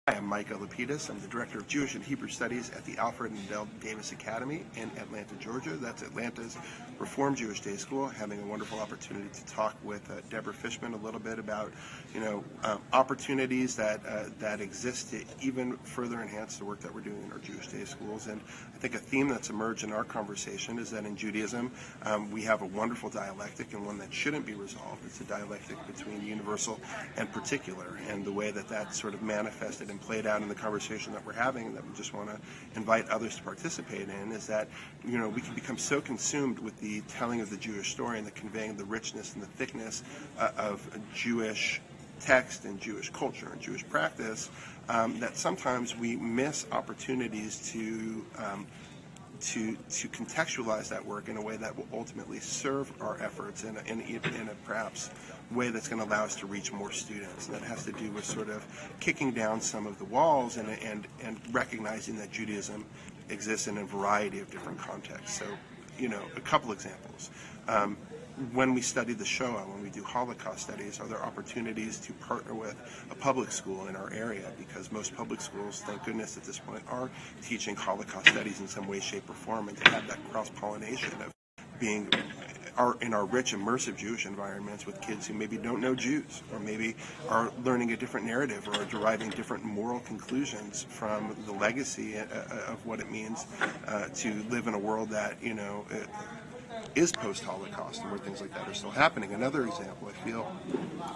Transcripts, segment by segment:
Hi, I'm Micah Lapidus. I'm the Director of Jewish and Hebrew Studies at the Alfred and Del Davis Academy in Atlanta, Georgia. That's Atlanta's Reformed Jewish Day School. Having a wonderful opportunity to talk with Deborah Fishman a little bit about, opportunities that exist to even further enhance the work that we're doing in our Jewish Day schools. And I think a theme that's emerged in our conversation is that in Judaism, we have a wonderful dialectic and one that shouldn't be resolved. It's a dialectic between universal and particular, and the way that sort of manifested and played out in the conversation that we're having, and that we just want to invite others to participate in, is that we can become so consumed with the telling of the Jewish story and the conveying the richness and the thickness of Jewish text and Jewish culture and Jewish practice that sometimes we miss opportunities to contextualize that work in a way that will ultimately serve our efforts in a perhaps way that's going to allow us to reach more students. And that has to do with sort of kicking down some of the walls and recognizing that Judaism exists in a variety of different contexts. So, a couple examples. When we study the Shoah, when we do Holocaust studies, are there opportunities to partner with a public school in our area? Because most public schools, thank goodness at this point, are teaching Holocaust studies in some way, shape, or form, and to have that cross-pollination of being in our rich, immersive Jewish environments with kids who maybe don't know Jews, or maybe are learning a different narrative, or are deriving different moral conclusions from the legacy of what it means to live in a world that, is post-Holocaust and where things like that are still happening. Another example, I feel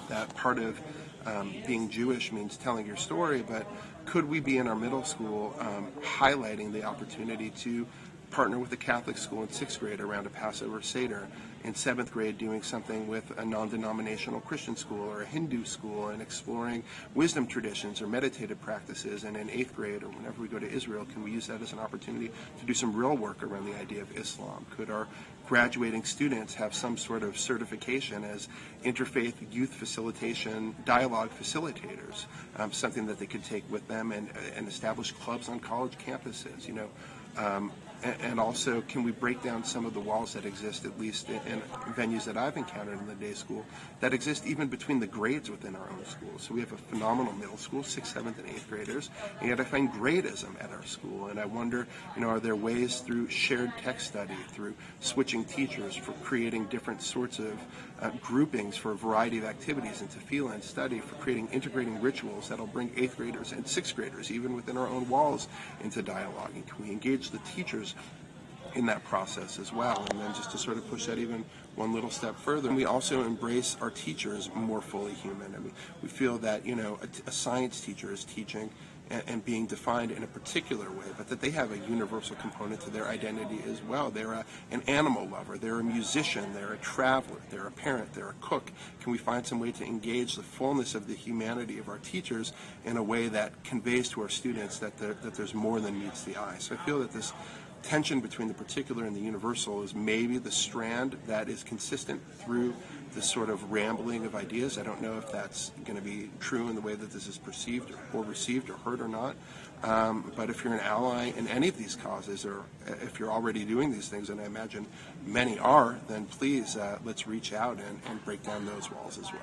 that part of being Jewish means telling your story, but could we be in our middle school highlighting the opportunity to partner with a Catholic school in 6th grade around a Passover Seder, in 7th grade doing something with a non-denominational Christian school or a Hindu school and exploring wisdom traditions or meditative practices, and in 8th grade or whenever we go to Israel, can we use that as an opportunity to do some real work around the idea of Islam? Could our graduating students have some sort of certification as interfaith youth facilitation dialogue facilitators, something that they could take with them and establish clubs on college campuses, and also, can we break down some of the walls that exist, at least in venues that I've encountered in the day school, that exist even between the grades within our own school? So we have a phenomenal middle school, 6th, 7th, and 8th graders, and yet I find gradism at our school. And I wonder, are there ways through shared text study, through switching teachers, for creating different sorts of groupings for a variety of activities, and to feel and study, for creating integrating rituals that'll bring 8th graders and 6th graders, even within our own walls, into dialogue? And can we engage the teachers in that process as well? And then just to sort of push that even one little step further, and we also embrace our teachers more fully human. I mean, we feel that, a science teacher is teaching and being defined in a particular way, but that they have a universal component to their identity as well. They're an animal lover, they're a musician, they're a traveler, they're a parent, they're a cook. Can we find some way to engage the fullness of the humanity of our teachers in a way that conveys to our students that there's more than meets the eye? So I feel that this tension between the particular and the universal is maybe the strand that is consistent through this sort of rambling of ideas. I don't know if that's going to be true in the way that this is perceived or received or heard or not. But if you're an ally in any of these causes, or if you're already doing these things, and I imagine many are, then please let's reach out and break down those walls as well.